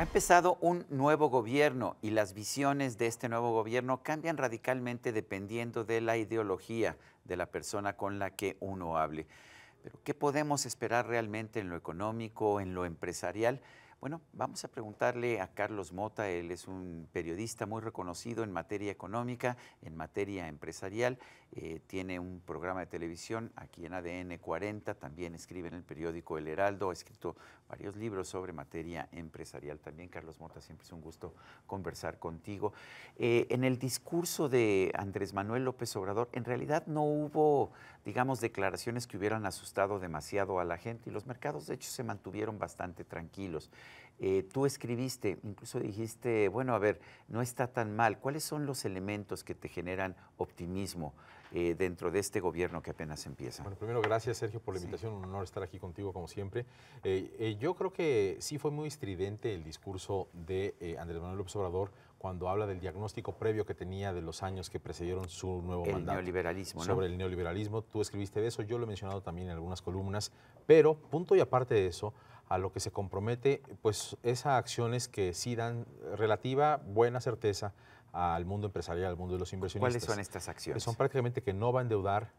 empezado un nuevo gobierno y las visiones de este nuevo gobierno cambian radicalmente dependiendo de la ideología de la persona con la que uno hable. Pero ¿qué podemos esperar realmente en lo económico, en lo empresarial? Bueno, vamos a preguntarle a Carlos Mota. Él es un periodista muy reconocido en materia económica, en materia empresarial. Tiene un programa de televisión aquí en ADN 40, también escribe en el periódico El Heraldo, ha escrito varios libros sobre materia empresarial también. Carlos Mota, siempre es un gusto conversar contigo. En el discurso de Andrés Manuel López Obrador, en realidad no hubo, digamos, declaraciones que hubieran asustado demasiado a la gente y los mercados, de hecho, se mantuvieron bastante tranquilos. Tú escribiste, incluso dijiste, bueno, a ver, no está tan mal. ¿Cuáles son los elementos que te generan optimismo dentro de este gobierno que apenas empieza? Bueno, primero, gracias, Sergio, por la invitación. Un honor estar aquí contigo, como siempre. Yo creo que sí fue muy estridente el discurso de Andrés Manuel López Obrador cuando habla del diagnóstico previo que tenía de los años que precedieron su nuevo mandato. El neoliberalismo, ¿no? Sobre el neoliberalismo. Tú escribiste de eso, yo lo he mencionado también en algunas columnas, pero punto y aparte de eso, a lo que se compromete, pues es a acciones que sí dan relativa buena certeza al mundo empresarial, al mundo de los inversionistas. ¿Cuáles son estas acciones? Son prácticamente que no va a endeudar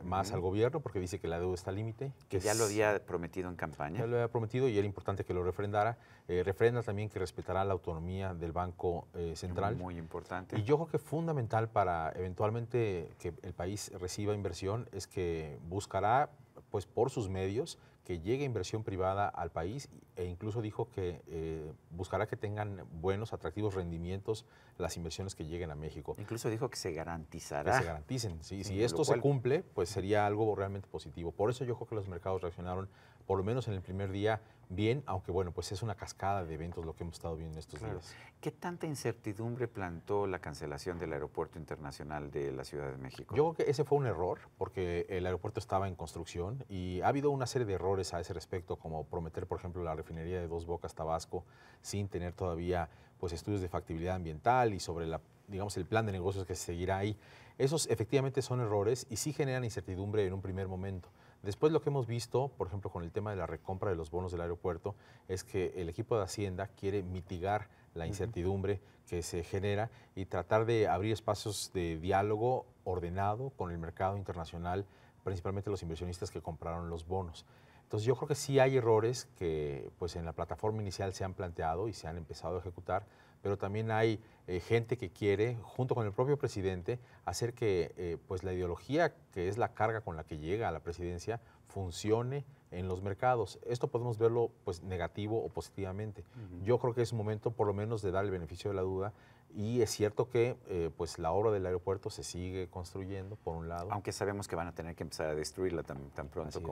más al gobierno, porque dice que la deuda está al límite. Que ya lo había prometido en campaña. Ya lo había prometido y era importante que lo refrendara. Refrenda también que respetará la autonomía del Banco Central. Muy importante. Y yo creo que fundamental para eventualmente que el país reciba inversión es que buscará, pues por sus medios, que llegue inversión privada al país e incluso dijo que buscará que tengan buenos, atractivos rendimientos las inversiones que lleguen a México. Incluso dijo que se garantizará. Que se garanticen. Sí, si esto se cumple, pues sería algo realmente positivo. Por eso yo creo que los mercados reaccionaron, por lo menos en el primer día, bien, aunque bueno, pues es una cascada de eventos lo que hemos estado viendo en estos días. ¿Qué tanta incertidumbre plantó la cancelación del Aeropuerto Internacional de la Ciudad de México? Yo creo que ese fue un error, porque el aeropuerto estaba en construcción y ha habido una serie de errores a ese respecto, como prometer, por ejemplo, la refinería de Dos Bocas, Tabasco, sin tener todavía pues estudios de factibilidad ambiental y sobre digamos, el plan de negocios que se seguirá ahí. Esos efectivamente son errores y sí generan incertidumbre en un primer momento. Después lo que hemos visto, por ejemplo, con el tema de la recompra de los bonos del aeropuerto, es que el equipo de Hacienda quiere mitigar la incertidumbre que se genera y tratar de abrir espacios de diálogo ordenado con el mercado internacional, principalmente los inversionistas que compraron los bonos. Entonces yo creo que sí hay errores que pues en la plataforma inicial se han planteado y se han empezado a ejecutar, pero también hay gente que quiere, junto con el propio presidente, hacer que pues la ideología, que es la carga con la que llega a la presidencia, funcione en los mercados. Esto podemos verlo pues negativo o positivamente. Yo creo que es un momento por lo menos de dar el beneficio de la duda y es cierto que pues la obra del aeropuerto se sigue construyendo, por un lado. Aunque sabemos que van a tener que empezar a destruirla tan pronto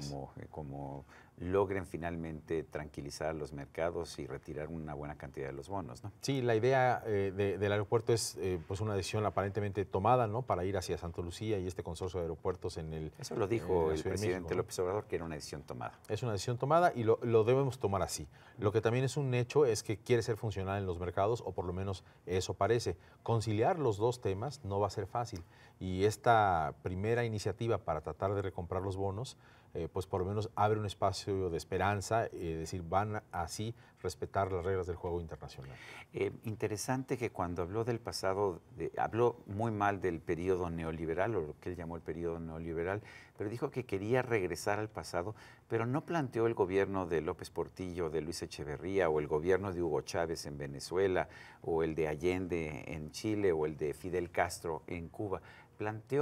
como logren finalmente tranquilizar los mercados y retirar una buena cantidad de los bonos, ¿no? Sí, la idea del aeropuerto es pues una decisión aparentemente tomada, ¿no?, para ir hacia Santa Lucía y este consorcio de aeropuertos en el... Eso lo dijo el presidente México, ¿no? López Obrador, que era una decisión tomada. Es una decisión tomada y lo debemos tomar así. Lo que también es un hecho es que quiere ser funcional en los mercados, o por lo menos eso parece. Conciliar los dos temas no va a ser fácil y esta primera iniciativa para tratar de recomprar los bonos, pues por lo menos abre un espacio de esperanza, es decir, van a así respetar las reglas del juego internacional. Interesante que cuando habló del pasado, habló muy mal del periodo neoliberal, o lo que él llamó el periodo neoliberal, pero dijo que quería regresar al pasado, pero no planteó el gobierno de López Portillo, de Luis Echeverría, o el gobierno de Hugo Chávez en Venezuela, o el de Allende en Chile, o el de Fidel Castro en Cuba.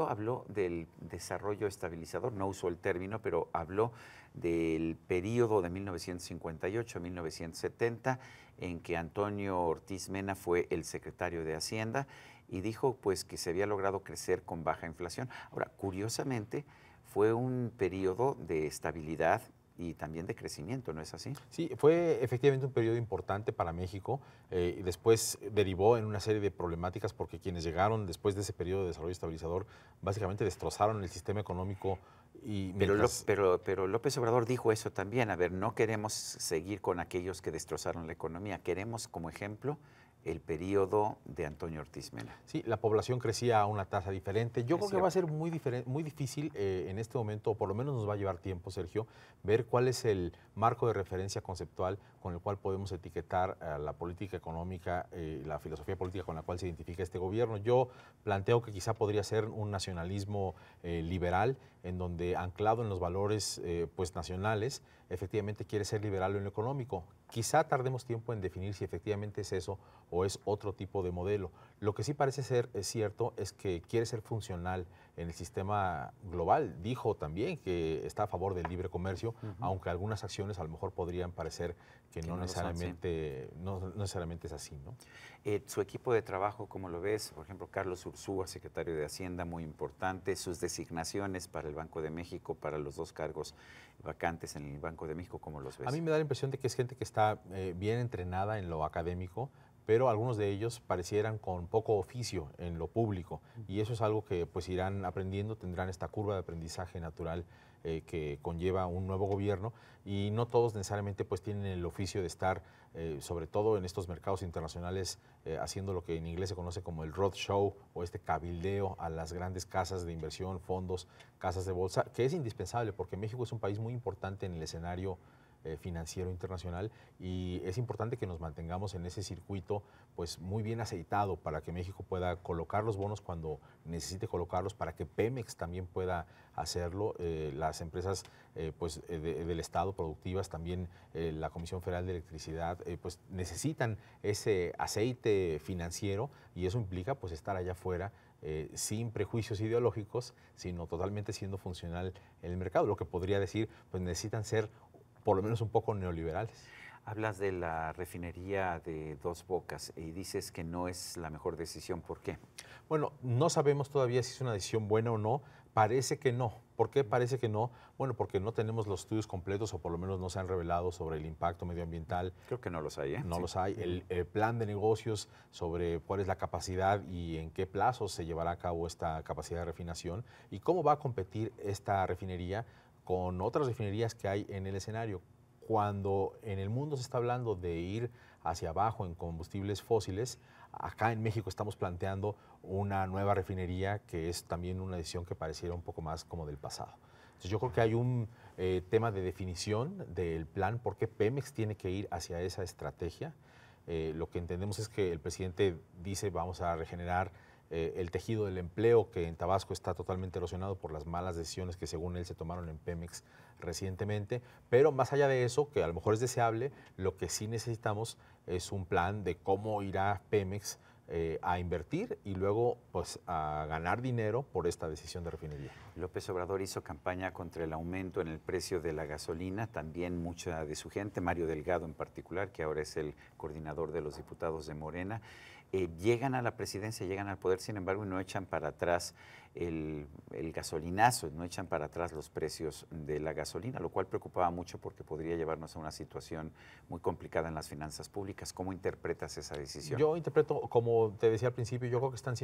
Habló del desarrollo estabilizador, no usó el término, pero habló del periodo de 1958 a 1970, en que Antonio Ortiz Mena fue el secretario de Hacienda y dijo pues que se había logrado crecer con baja inflación. Ahora, curiosamente, fue un periodo de estabilidad y también de crecimiento, ¿no es así? Sí, fue efectivamente un periodo importante para México y después derivó en una serie de problemáticas porque quienes llegaron después de ese periodo de desarrollo estabilizador básicamente destrozaron el sistema económico. Pero López Obrador dijo eso también, a ver, no queremos seguir con aquellos que destrozaron la economía, queremos como ejemplo el periodo de Antonio Ortiz Mena. Sí, la población crecía a una tasa diferente. Yo creo que va a ser muy difícil en este momento, o por lo menos nos va a llevar tiempo, Sergio, ver cuál es el marco de referencia conceptual con el cual podemos etiquetar a la política económica, la filosofía política con la cual se identifica este gobierno. Yo planteo que quizá podría ser un nacionalismo liberal, en donde anclado en los valores pues nacionales, efectivamente quiere ser liberal en lo económico. Quizá tardemos tiempo en definir si efectivamente es eso o es otro tipo de modelo. Lo que sí parece ser cierto es que quiere ser funcional en el sistema global. Dijo también que está a favor del libre comercio, aunque algunas acciones a lo mejor podrían parecer que no necesariamente es así, ¿no? Su equipo de trabajo, ¿cómo lo ves? Por ejemplo, Carlos Ursúa, secretario de Hacienda, muy importante. Sus designaciones para el Banco de México, para los 2 cargos vacantes en el Banco de México, ¿cómo los ves? A mí me da la impresión de que es gente que está bien entrenada en lo académico, pero algunos de ellos parecieran con poco oficio en lo público, y eso es algo que pues irán aprendiendo, tendrán esta curva de aprendizaje natural que conlleva un nuevo gobierno, y no todos necesariamente pues tienen el oficio de estar, sobre todo en estos mercados internacionales, haciendo lo que en inglés se conoce como el roadshow, o este cabildeo a las grandes casas de inversión, fondos, casas de bolsa, que es indispensable porque México es un país muy importante en el escenario financiero internacional, y es importante que nos mantengamos en ese circuito pues muy bien aceitado para que México pueda colocar los bonos cuando necesite colocarlos, para que Pemex también pueda hacerlo, las empresas del Estado productivas, también la Comisión Federal de Electricidad, pues necesitan ese aceite financiero, y eso implica pues estar allá afuera sin prejuicios ideológicos, sino totalmente siendo funcional en el mercado. Lo que podría decir, pues necesitan ser por lo menos un poco neoliberales. Hablas de la refinería de Dos Bocas y dices que no es la mejor decisión. ¿Por qué? Bueno, no sabemos todavía si es una decisión buena o no. Parece que no. ¿Por qué parece que no? Bueno, porque no tenemos los estudios completos, o por lo menos no se han revelado sobre el impacto medioambiental. Creo que no los hay, ¿eh? No los hay. El plan de negocios sobre cuál es la capacidad y en qué plazo se llevará a cabo esta capacidad de refinación, y cómo va a competir esta refinería con otras refinerías que hay en el escenario. Cuando en el mundo se está hablando de ir hacia abajo en combustibles fósiles, acá en México estamos planteando una nueva refinería, que es también una decisión que pareciera un poco más como del pasado. Entonces yo creo que hay un tema de definición del plan, por qué Pemex tiene que ir hacia esa estrategia. Lo que entendemos es que el presidente dice vamos a regenerar el tejido del empleo, que en Tabasco está totalmente erosionado por las malas decisiones que según él se tomaron en Pemex recientemente, pero más allá de eso, que a lo mejor es deseable, lo que sí necesitamos es un plan de cómo irá Pemex a invertir y luego pues a ganar dinero por esta decisión de refinería. López Obrador hizo campaña contra el aumento en el precio de la gasolina, también mucha de su gente, Mario Delgado en particular, que ahora es el coordinador de los diputados de Morena. Llegan a la presidencia, llegan al poder, sin embargo, y no echan para atrás el gasolinazo, no echan para atrás los precios de la gasolina, lo cual preocupaba mucho porque podría llevarnos a una situación muy complicada en las finanzas públicas. ¿Cómo interpretas esa decisión? Yo interpreto, como te decía al principio, yo creo que están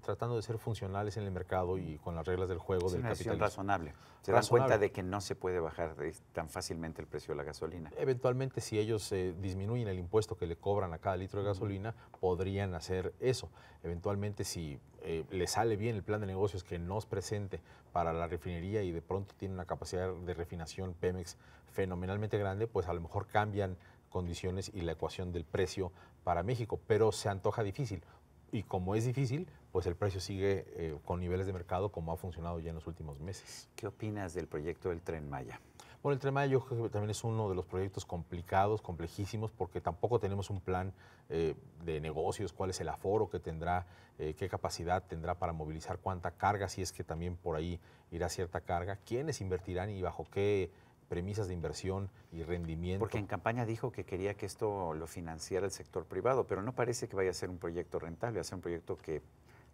tratando de ser funcionales en el mercado y con las reglas del juego del capitalismo. Es razonable. Se dan cuenta de que no se puede bajar tan fácilmente el precio de la gasolina. Eventualmente, si ellos disminuyen el impuesto que le cobran a cada litro de gasolina, podrían hacer eso. Eventualmente, si le sale bien el plan de negocios que nos presente para la refinería y de pronto tiene una capacidad de refinación Pemex fenomenalmente grande, pues a lo mejor cambian condiciones y la ecuación del precio para México, pero se antoja difícil. Y como es difícil, pues el precio sigue con niveles de mercado como ha funcionado ya en los últimos meses. ¿Qué opinas del proyecto del Tren Maya? Bueno, el Tren Maya yo creo que también es uno de los proyectos complicados, complejísimos, porque tampoco tenemos un plan de negocios, cuál es el aforo que tendrá, qué capacidad tendrá para movilizar cuánta carga, si es que también por ahí irá cierta carga, quiénes invertirán y bajo qué premisas de inversión y rendimiento. Porque en campaña dijo que quería que esto lo financiara el sector privado, pero no parece que vaya a ser un proyecto rentable, va a ser un proyecto que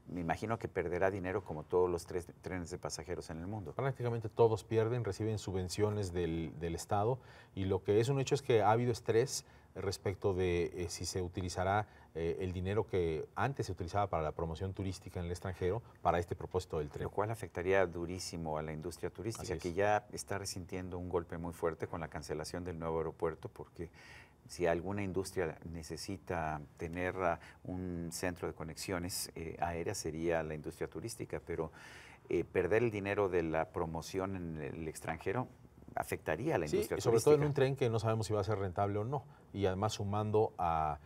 me imagino que perderá dinero como todos los trenes de pasajeros en el mundo. Prácticamente todos pierden, reciben subvenciones del Estado, y lo que es un hecho es que ha habido estrés respecto de si se utilizará el dinero que antes se utilizaba para la promoción turística en el extranjero para este propósito del tren. Lo cual afectaría durísimo a la industria turística, que ya está resintiendo un golpe muy fuerte con la cancelación del nuevo aeropuerto, porque si alguna industria necesita tener un centro de conexiones aéreas sería la industria turística, pero perder el dinero de la promoción en el extranjero afectaría a la industria sobre turística. todo en un tren que no sabemos si va a ser rentable o no, y además sumando a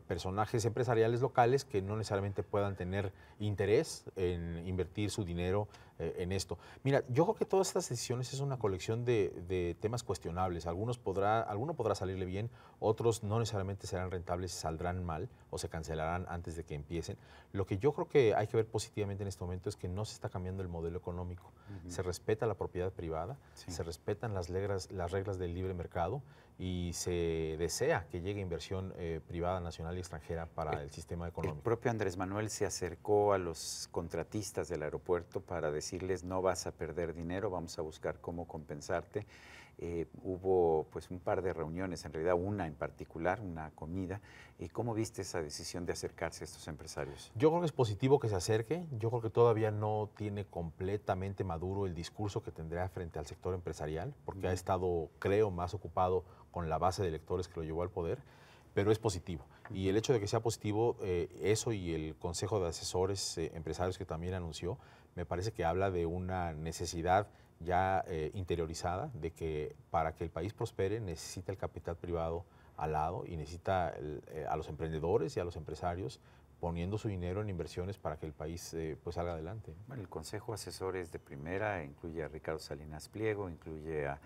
personajes empresariales locales que no necesariamente puedan tener interés en invertir su dinero en esto. Mira, yo creo que todas estas decisiones es una colección de temas cuestionables. Alguno podrá salirle bien, otros no necesariamente serán rentables, saldrán mal o se cancelarán antes de que empiecen. Lo que yo creo que hay que ver positivamente en este momento es que no se está cambiando el modelo económico. Se respeta la propiedad privada, se respetan las reglas del libre mercado y se desea que llegue inversión privada, nacional y extranjera para el sistema económico. El propio Andrés Manuel se acercó a los contratistas del aeropuerto para decirles no vas a perder dinero, vamos a buscar cómo compensarte. Hubo pues un par de reuniones, en realidad una en particular, una comida. ¿Cómo viste esa decisión de acercarse a estos empresarios? Yo creo que es positivo que se acerque. Yo creo que todavía no tiene completamente maduro el discurso que tendrá frente al sector empresarial, porque ha estado, creo, más ocupado con la base de electores que lo llevó al poder, pero es positivo. Y el hecho de que sea positivo, eso y el Consejo de Asesores Empresarios que también anunció, me parece que habla de una necesidad ya interiorizada de que para que el país prospere necesita el capital privado al lado y necesita a los emprendedores y a los empresarios poniendo su dinero en inversiones para que el país pues salga adelante. Bueno, el Consejo de Asesores de primera incluye a Ricardo Salinas Pliego, incluye a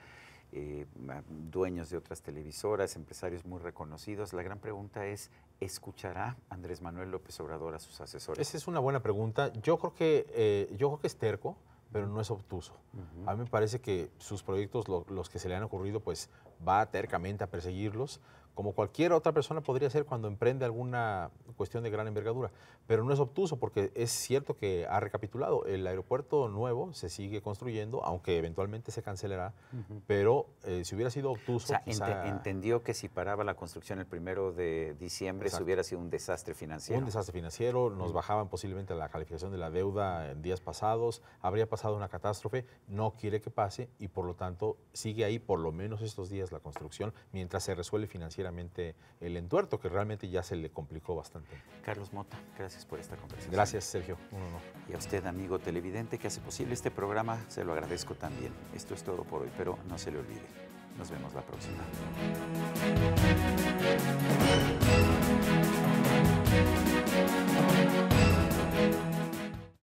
dueños de otras televisoras, empresarios muy reconocidos. La gran pregunta es, ¿escuchará Andrés Manuel López Obrador a sus asesores? Esa es una buena pregunta. Yo creo que es terco, pero no es obtuso. A mí me parece que sus proyectos, los que se le han ocurrido, pues va tercamente a perseguirlos, como cualquier otra persona podría hacer cuando emprende alguna cuestión de gran envergadura. Pero no es obtuso porque es cierto que ha recapitulado. El aeropuerto nuevo se sigue construyendo, aunque eventualmente se cancelará, pero si hubiera sido obtuso, o sea, entendió que si paraba la construcción el 1 de diciembre, eso hubiera sido un desastre financiero. Un desastre financiero, nos bajaban posiblemente la calificación de la deuda en días pasados, habría pasado una catástrofe, no quiere que pase y por lo tanto sigue ahí por lo menos estos días la construcción mientras se resuelve financieramente el entuerto, que realmente ya se le complicó bastante. Carlos Mota, gracias por esta conversación. Gracias, Sergio. Un honor. Y a usted, amigo televidente, que hace posible este programa, se lo agradezco también. Esto es todo por hoy, pero no se le olvide. Nos vemos la próxima.